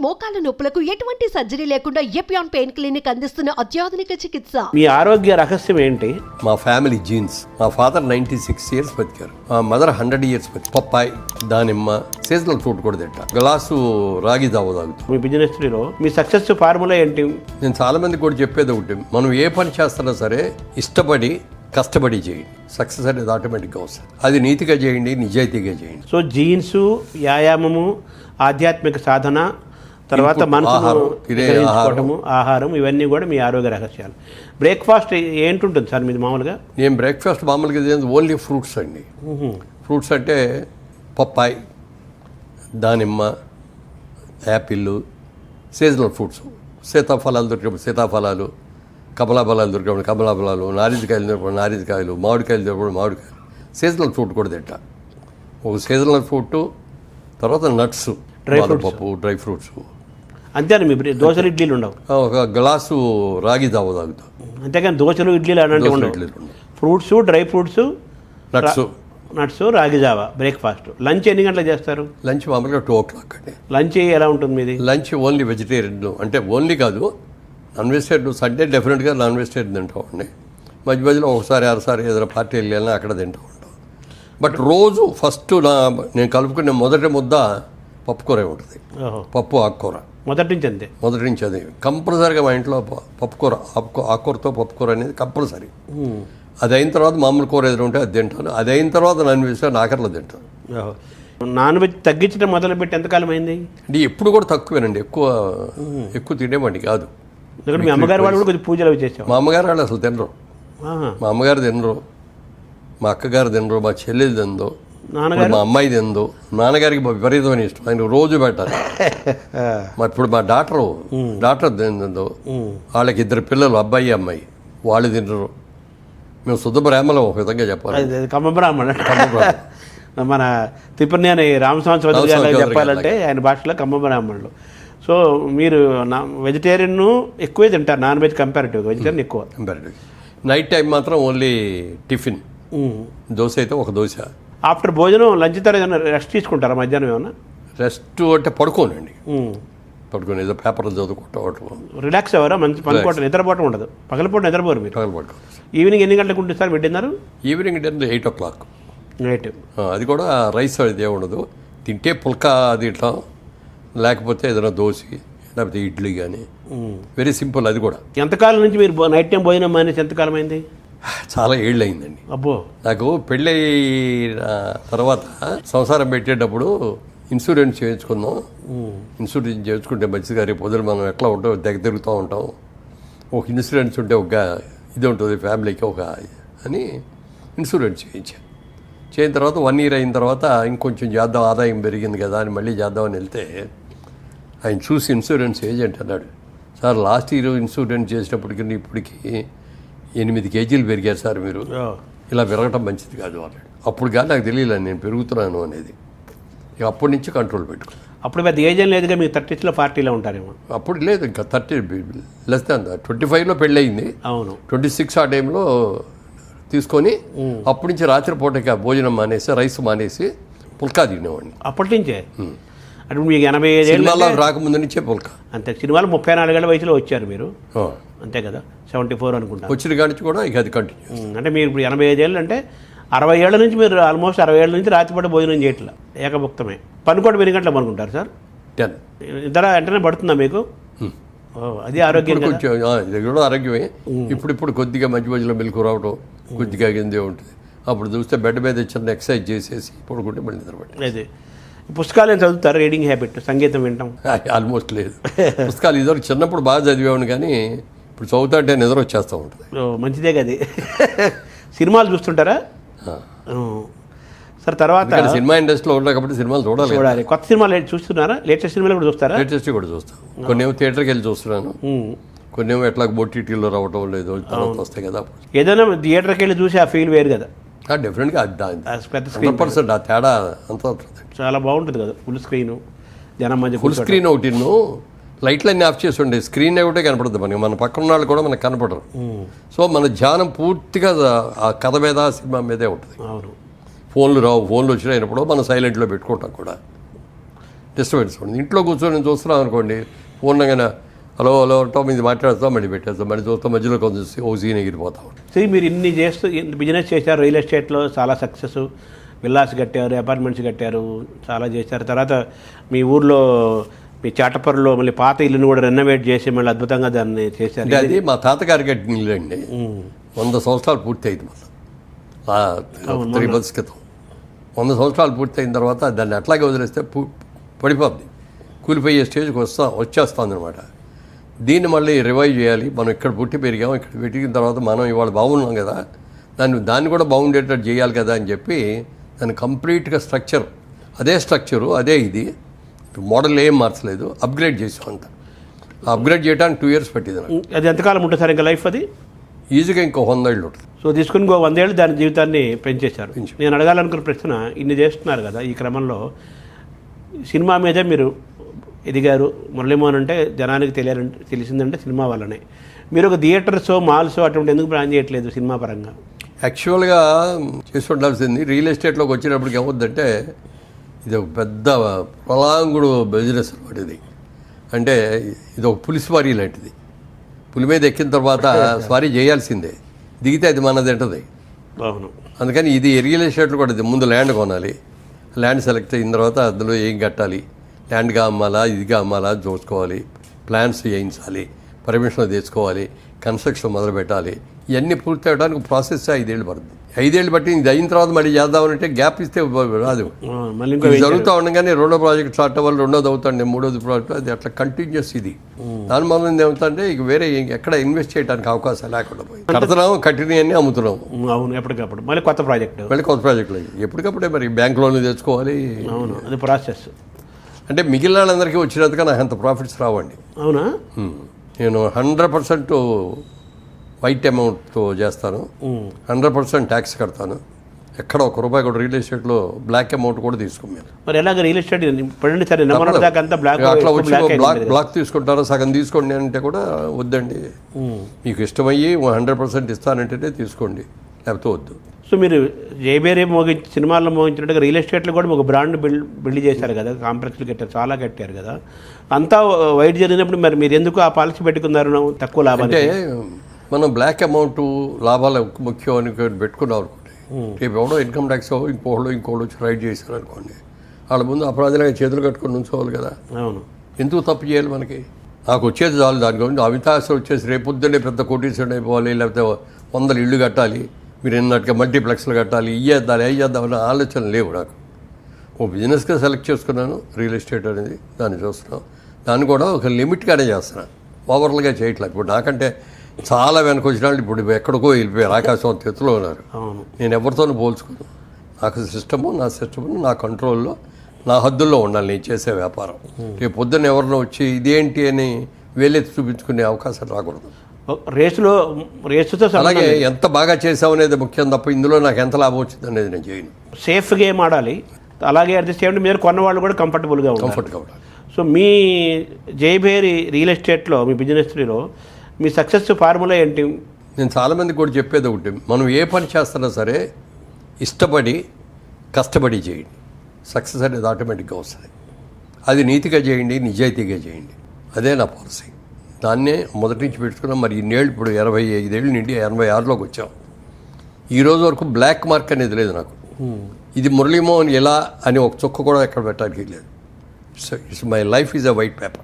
మోకాల నొప్పులకు ఎటువంటి సర్జరీ లేకుండా ఎపియాన్ పెయిన్ క్లినిక్ అందిస్తున్న అత్యాధునిక చికిత్స. మీ ఆరోగ్య రహస్యం ఏంటి? మా ఫ్యామిలీ జీన్స్. మా ఫాదర్ 96 years బతికారు, మా మదర్ 100 years బతికారు. పప్పాయి, దానిమ్మ, సీజనల్ ఫ్రూట్ కూడా తింటా, గ్లాసు రాగి జావ తాగుతాం. మీ బిజినెస్ లో మీ సక్సెస్ ఫార్ములా ఏంటి? నేను చాలా మంది కూడా చెప్పేది ఒకటి, మనం ఏ పని చేస్తున్నా సరే ఇష్టపడి కష్టపడి చేయండి, సక్సెస్ అనేది ఆటోమేటిక్గా వస్తుంది. అది నీతిగా చేయండి, నిజాయితీగా చేయండి. సో జీన్స్, వ్యాయామము, ఆధ్యాత్మిక సాధన, తర్వాత మనసును గ్రహించుకోవటము, ఆహారం, ఇవన్నీ కూడా మీ ఆరోగ్య రహస్యాలు. బ్రేక్ఫాస్ట్ ఏంటుంటుంది సార్ మీది మామూలుగా? నేను బ్రేక్ఫాస్ట్ మామూలుగా ఓన్లీ ఫ్రూట్స్ అండి. ఫ్రూట్స్ అంటే పప్పాయి, దానిమ్మ, యాపిల్, సీజనల్ ఫ్రూట్స్, సీతాఫలాలు దొరికినప్పుడు సీతాఫలాలు, కమలాఫలాలు దొరికినప్పుడు కమలాఫలాలు, నారింజకాయలు దొరికినప్పుడు నారింజకాయలు, మామిడికాయలు దొరికినప్పుడు మామిడికాయలు. సీజనల్ ఫ్రూట్ కూడా తింటా. ఒక సీజనల్ ఫ్రూట్, తర్వాత నట్స్, పప్పు, డ్రై ఫ్రూట్స్. అంతేనా? మీ దోశలు ఇడ్లీలు ఉండవు? ఒక గ్లాసు రాగి జావ తాగుతాం. అంతేకాని దోశలు ఇడ్లీలు అలాంటివి ఉండవు. ఫ్రూట్స్, డ్రై ఫ్రూట్స్, నట్స్, రాగి జావ బ్రేక్ఫాస్ట్. లంచ్ ఎన్ని గంటలకు చేస్తారు? లంచ్ మామూలుగా 2 o'clock అండి. లంచ్ ఎలా ఉంటుంది మీది? లంచ్ ఓన్లీ వెజిటేరియన్, అంటే ఓన్లీ కాదు, నాన్ వెజిటేరియన్. సండే డెఫినెట్గా నాన్ వెజిటేరియన్ తింటామండి. మధ్య మధ్యలో ఒకసారి అరసారి ఏదైనా పార్టీ వెళ్ళాలని అక్కడ తింటూ ఉంటాం. బట్ రోజు ఫస్ట్ నేను కలుపుకునే మొదటి ముద్ద పప్పుకూర ఉంటుంది. పప్పు ఆకుకూర మొదటి నుంచి అంతే? మొదటి నుంచి అది కంపల్సరీగా మా ఇంట్లో పప్పుకూర, ఆకుకూరతో పప్పుకూర అనేది కంపల్సరీ. అది అయిన తర్వాత మామూలు కూర ఏదైనా ఉంటే అది తింటాను. అది అయిన తర్వాత నాన్ వెజ్ ఆఖరిలో తింటాను. నాన్ వెజ్ తగ్గించడం మొదలుపెట్టి ఎంతకాలం అయింది? అంటే ఎప్పుడు కూడా తక్కువేనండి, ఎక్కువ తినేవాడిని కాదు. మీ అమ్మగారు వాళ్ళు కూడా కొద్దిగా పూజలు అవి చేసారు? మా అమ్మగారు వాళ్ళు అసలు తినరు. మా అమ్మగారు తినరు, మా అక్కగారు తినరు, మా చెల్లెలు తినదు, మా అమ్మాయి తినదు. నాన్నగారికి విపరీతమైన ఇష్టం, ఆయన రోజు పెట్టాలి. ఇప్పుడు మా డాక్టర్ తినదు. వాళ్ళకి 2 పిల్లలు, అబ్బాయి అమ్మాయి, వాళ్ళు తినరు. మేము శుద్ధ బ్రాహ్మణం ఒక విధంగా చెప్పాలి. కమ్మ బ్రాహ్మణ. మన తిప్పనేని రామస్వామి చౌదరి గారు చెప్పాలంటే ఆయన భాషలో కమ్మ బ్రాహ్మణులు. సో మీరు వెజిటేరియన్ ఎక్కువే తింటారు, నాన్ వెజ్ కంపారిటివ్గా వెజిటేరియన్ ఎక్కువ. కంపారిటివ్. నైట్ టైం మాత్రం ఓన్లీ టిఫిన్, దోశ అయితే ఒక దోశ. ఆఫ్టర్ భోజనం లంచ్ తర్వాత ఏదైనా రెస్ట్ తీసుకుంటారా మధ్యాహ్నం? ఏమన్నా రెస్ట్ అంటే పడుకోనండి, పడుకొని ఏదో పేపర్లు చదువుకుంటాం, రిలాక్స్ అవ్వరా? మంచి పనుకోవటం, నిద్రపోవటం ఉండదు? పగలపూట నిద్రపోరు మీరు? పగలపడుకో. ఈవినింగ్ ఎన్ని గంటలకు ఉంటుంది సార్ తిన్నారు? Evening dinner 8 o'clock night. అది కూడా రైస్ అది ఏముండదు, తింటే పుల్కా తింటాం, లేకపోతే ఏదైనా దోశ, లేకపోతే ఇడ్లీ కానీ. Very simple. అది కూడా. ఎంతకాలం నుంచి మీరు నైట్ టైం భోజనం మానేసి ఎంతకాలం అయింది? చాలా ఏళ్ళు అయిందండి. అబ్బో. నాకు పెళ్ళి తర్వాత సంసారం పెట్టేటప్పుడు ఇన్సూరెన్స్ చేయించుకున్నాం. ఇన్సూరెన్స్ చేయించుకుంటే మంచిగా రేపు పొద్దున మనం ఎట్లా ఉంటాం, తిరుగుతూ ఉంటాం. ఒక ఇన్సూరెన్స్ ఉంటే ఒక ఇది ఉంటుంది ఫ్యామిలీకి అని ఇన్సూరెన్స్ చేయిన తర్వాత 1 year అయిన తర్వాత ఇంకొంచెం చేద్దాం, ఆదాయం పెరిగింది కదా అని మళ్ళీ చేద్దామని వెళ్తే ఆయన చూసి ఇన్సూరెన్స్ ఏజెంట్ అన్నాడు, సార్ లాస్ట్ ఇయర్ ఇన్సూరెన్స్ చేసినప్పటికీ ఇప్పటికి 8 kgs పెరిగారు సార్, మీరు ఇలా పెరగటం మంచిది కాదు అన్నాడు. అప్పుడు కానీ నాకు తెలియలేదు నేను పెరుగుతున్నాను అనేది. ఇక అప్పటి నుంచి కంట్రోల్ పెట్టుకున్నాను. అప్పుడు పెద్ద ఏజ్ లేదుగా, మీకు 30s 40s ఉంటారేమో? అప్పుడు లేదు, ఇంకా 30 లెస్ దాన్ 25లో పెళ్ళి అయింది. అవును. 26 ఆ టైంలో తీసుకొని అప్పటి నుంచి రాత్రిపూటకి భోజనం మానేసి, రైస్ మానేసి పుల్కా తినేవాడిని. అప్పటి నుంచే? అంటే మీకు 85 ఏళ్ళు రాకముందు నుంచే పుల్కా. అంతే. సినిమాలు 34 ఏళ్ళ వయసులో వచ్చారు మీరు, అంతే కదా? 74 అనుకుంటా వచ్చిన కాడి నుంచి కూడా ఇక అది కంటిన్యూ. అంటే మీరు ఇప్పుడు 85 ఏళ్ళు అంటే 60 ఏళ్ళ నుంచి మీరు ఆల్మోస్ట్ 60 ఏళ్ళ నుంచి రాత్రిపూట భోజనం చేయట్లా, ఏకభుక్తమే. పనుకోవడం 8 గంటలకు పనుకుంటారు సార్? 10. ఇద్దర వెంటనే పడుతుందా మీకు? అది ఆరోగ్యం కొంచెం ఇది కూడా ఆరోగ్యమే. ఇప్పుడు కొద్దిగా మధ్య మధ్యలో మెలకు రావడం కొద్దిగా కిందే ఉంటుంది. అప్పుడు చూస్తే బెడ్ మీద చిన్న ఎక్సర్సైజ్ చేసేసి పడుకుంటే మళ్ళీ నిద్రపట్టి. అదే. పుస్తకాలు ఏం చదువుతారు? రీడింగ్ హ్యాబిట్, సంగీతం వింటాం? ఆల్మోస్ట్ లేదు. పుస్తకాలు ఇదివరకు చిన్నప్పుడు బాగా చదివేవాడు, కానీ ఇప్పుడు చదువుతా అంటే నిద్ర వచ్చేస్తూ ఉంటుంది. మంచిదే కదా. సినిమాలు చూస్తుంటారా సార్? తర్వాత సినిమా ఇండస్ట్రీలో ఉంటాయి కాబట్టి సినిమాలు చూడాలి. కొత్త సినిమాలు చూస్తున్నారా? లేటెస్ట్ సినిమాలు కూడా చూస్తారా? లేటెస్ట్ కూడా చూస్తాను. కొన్ని ఏమో థియేటర్కి వెళ్ళి చూస్తున్నాను, కొన్ని ఏమో ఎట్లా ఓటీటీలో రావటం లేదు, వస్తాయి కదా. ఏదైనా థియేటర్కి వెళ్ళి చూసి ఆ ఫీల్ వేరు కదా. డెఫినెట్గా 100% ఆ తేడా అంత చాలా బాగుంటుంది కదా. ఫుల్ స్క్రీన్, జనం మధ్య ఫుల్ స్క్రీన్ ఒకటి, లైట్లన్నీ ఆఫ్ చేసి ఉండే స్క్రీన్ ఒకటే కనపడుతుంది మనకి, మన పక్కన వాళ్ళు కూడా మనకు కనపడరు. సో మన ధ్యానం పూర్తిగా ఆ కథ మీద, సినిమా మీదే ఉంటుంది. అవును. ఫోన్లు వచ్చినప్పుడు మనం సైలెంట్లో పెట్టుకుంటాం కూడా. డిస్టర్బెన్స్ ఉంటుంది. ఇంట్లో కూర్చొని నేను చూస్తున్నాం అనుకోండి, పూర్ణంగా హలో హలో అంటాం, ఇది మాట్లాడతాం, మళ్ళీ పెట్టేస్తాం, మళ్ళీ చూస్తాం, మధ్యలో కొంచెం ఓ సీన్ ఎగిరిపోతాం. సరే, మీరు ఇన్ని చేస్తూ బిజినెస్ చేశారు, రియల్ ఎస్టేట్లో చాలా సక్సెస్, విల్లాస్ కట్టారు, అపార్ట్మెంట్స్ కట్టారు, చాలా చేశారు. తర్వాత మీ ఊర్లో మీ చాటపర్రులో మళ్ళీ పాత ఇల్లుని కూడా రెనోవేట్ చేసి మళ్ళీ అద్భుతంగా దాన్ని చేశారు. అంటే అది మా తాతగారి కట్టిన ఇల్లు అండి. 100 సంవత్సరాలు పూర్తి అయింది మళ్ళీ 3 months క్రితం. 100 సంవత్సరాలు పూర్తి అయిన తర్వాత దాన్ని అట్లాగే వదిలేస్తే పడిపోద్ది, కూలిపోయే స్టేజ్కి వచ్చేస్తుంది అనమాట. దీన్ని మళ్ళీ రివైవ్ చేయాలి. మనం ఇక్కడ పుట్టి పెరిగాం, ఇక్కడ పెట్టిన తర్వాత మనం ఇవాళ బాగున్నాం కదా, దాన్ని కూడా బాగుండేటట్టు చేయాలి కదా అని చెప్పి దాన్ని కంప్లీట్గా అదే స్ట్రక్చరు అదే ఇది మోడల్ ఏం మార్చలేదు, అప్గ్రేడ్ చేసాం అంత. అప్గ్రేడ్ చేయడానికి 2 years పట్టింది నాకు. అది ఎంతకాలం ఉంటుంది సార్ ఇంకా లైఫ్? అది ఈజీగా ఇంకో 100 ఏళ్ళు ఉంటుంది. సో తీసుకుని 100 ఏళ్ళు దాని జీవితాన్ని పెంచేశారు. నేను అడగాలనుకున్న ప్రశ్న, ఇన్ని చేస్తున్నారు కదా, ఈ క్రమంలో సినిమా మీద మీరు ఎదిగారు. మురళీమోహన్ అంటే జనానికి తెలిసిందంటే సినిమా వల్లనే. మీరు ఒక థియేటర్స్, మాల్స్ అటువంటి ఎందుకు ప్లాన్ చేయట్లేదు సినిమా పరంగా? యాక్చువల్గా చేసి ఉండాల్సింది రియల్ ఎస్టేట్లోకి వచ్చినప్పటికి ఏమవుద్దంటే ఇది ఒక పెద్ద ప్రలాంగుడు బిజినెస్ అనమాట. ఇది అంటే ఇది ఒక పులి స్వారీ లాంటిది. పులి మీద ఎక్కిన తర్వాత స్వారీ చేయాల్సిందే, దిగితే అది మనది ఉంటుంది. అవును. అందుకని ఇది రియల్ ఎస్టేట్లో కూడా ఇది ముందు ల్యాండ్ కొనాలి, ల్యాండ్ సెలెక్ట్ అయిన తర్వాత అందులో ఏం కట్టాలి, ల్యాండ్గా అమ్మాలా ఇదిగా అమ్మాలా చూసుకోవాలి, ప్లాన్స్ చేయించాలి, పర్మిషన్ తెచ్చుకోవాలి, కన్స్ట్రక్షన్ మొదలు పెట్టాలి. ఇవన్నీ పూర్తి అవ్వడానికి ప్రాసెస్ 5 ఏళ్ళు పడుతుంది. 5 ఏళ్ళు బట్టి ఇది అయిన తర్వాత మళ్ళీ చేద్దామంటే గ్యాప్ ఇస్తే రాదు. ఇది జరుగుతూ ఉండగానే రెండో ప్రాజెక్ట్ స్టార్ట్ అవ్వాలి, రెండోది అవుతాండి, మూడోది ప్రాజెక్ట్, అది అట్లా కంటిన్యూస్. ఇది దాని వల్ల ఏమవుతుందంటే ఇక వేరే ఎక్కడ ఇన్వెస్ట్ చేయడానికి అవకాశం లేకుండా పోయింది. కడుతున్నాము, కట్టినవన్నీ అమ్ముతున్నాము. అవును, ఎప్పటికప్పుడు మళ్ళీ కొత్త ప్రాజెక్టులు ఎప్పటికప్పుడే మరి బ్యాంక్ లోన్లు తెచ్చుకోవాలి. అవును, అది ప్రాసెస్. అంటే మిగిలిన వాళ్ళందరికీ వచ్చినందుకు నాకు అంత ప్రాఫిట్స్ రావండి. అవునా? నేను 100% వైట్ అమౌంట్తో చేస్తాను, 100% ట్యాక్స్ కడతాను. ఎక్కడ ₹1 కూడా రియల్ ఎస్టేట్లో బ్లాక్ అమౌంట్ కూడా తీసుకోమని. మరి ఎలాగ రియల్ ఎస్టేట్ బ్లాక్ తీసుకుంటారో సగం తీసుకోండి అంటే కూడా వద్దండి, మీకు ఇష్టమయ్యి 100% ఇస్తానంటేనే తీసుకోండి, లేకపోతే వద్దు. సో మీరు జయబేరే సినిమాల్లో మోగించినట్టుగా రియల్ ఎస్టేట్లో కూడా ఒక బ్రాండ్ బిల్డ్ చేశారు కదా, కాంప్లెక్స్లు కట్టారు, చాలా కట్టారు కదా, అంతా వైట్ జరిగినప్పుడు మరి మీరు ఎందుకు ఆ పాలసీ పెట్టుకున్నారు తక్కువ లాభం? అంటే మనం బ్లాక్ అమౌంట్ లాభాలు ముఖ్యం అని పెట్టుకున్నాం అనుకోండి, రేపు ఎవడో ఇన్కమ్ ట్యాక్స్ ఇంకోళ్ళు వచ్చి రైడ్ చేశారు అనుకోండి, వాళ్ళ ముందు అపరాధులుగా చేతులు కట్టుకొని ఉంచుకోవాలి కదా. అవును. ఎందుకు తప్పు చేయాలి? మనకి నాకు వచ్చేది చాలు. దాని గురించి అవితాశ వచ్చేసి రేపొద్దునే పెద్ద కోటీశ్వరుడు అయిపోవాలి, లేకపోతే 100 ఇళ్ళు కట్టాలి, మీరు ఎన్నట్టుగా మల్టీప్లెక్స్లు కట్టాలి, అయ్యేద్దామని ఆలోచన లేవు నాకు. ఓ బిజినెస్గా సెలెక్ట్ చేసుకున్నాను రియల్ ఎస్టేట్ అనేది, దాన్ని చూస్తున్నాను. దాన్ని కూడా ఒక లిమిట్గానే చేస్తున్నాను, ఓవర్లుగా చేయట్లేదు. ఇప్పుడు నాకంటే చాలా వెనక వచ్చిన వాళ్ళు ఇప్పుడు ఎక్కడికో వెళ్ళిపోయారు, ఆకాశం ఎత్తులో ఉన్నారు. నేను ఎవరితోనూ పోల్చుకోను. నాకు నా సిస్టము నా కంట్రోల్లో, నా హద్దుల్లో ఉండాలి నేను చేసే వ్యాపారం. రేపు పొద్దున్న ఎవరినో వచ్చి ఇదేంటి అని వేలెత్తి చూపించుకునే అవకాశం రాకూడదు. రేసుతో అలాగే ఎంత బాగా చేసామనేది ముఖ్యం తప్ప ఇందులో నాకు ఎంత లాభం వచ్చింది అనేది నేను చేయను. సేఫ్ గేమ్ ఆడాలి, అలాగే అట్ ది సేమ్ టైం మీరు కొన్న వాళ్ళు కూడా కంఫర్టబుల్గా ఉండాలి. సో మీ జయభేరి రియల్ ఎస్టేట్లో, మీ బిజినెస్లో మీ సక్సెస్ ఫార్ములా ఏంటి? నేను చాలామందికి కూడా చెప్పేది ఒకటి, మనం ఏ పని చేస్తున్నా సరే ఇష్టపడి కష్టపడి చేయండి, సక్సెస్ అనేది ఆటోమేటిక్గా వస్తుంది. అది నీతిగా చేయండి, నిజాయితీగా చేయండి, అదే నా పాలసీ. దాన్నే మొదటి నుంచి పెట్టుకున్నాం. మరి ఇన్నేళ్ళు, ఇప్పుడు 85 ఏళ్ళు నుండి 86లోకి వచ్చాం. ఈ రోజు వరకు బ్లాక్ మార్క్ అనేది లేదు నాకు. ఇది మురళీమోహన్ ఎలా అని ఒక చుక్క కూడా ఎక్కడ పెట్టడానికి లేదు. It's my life is a white paper.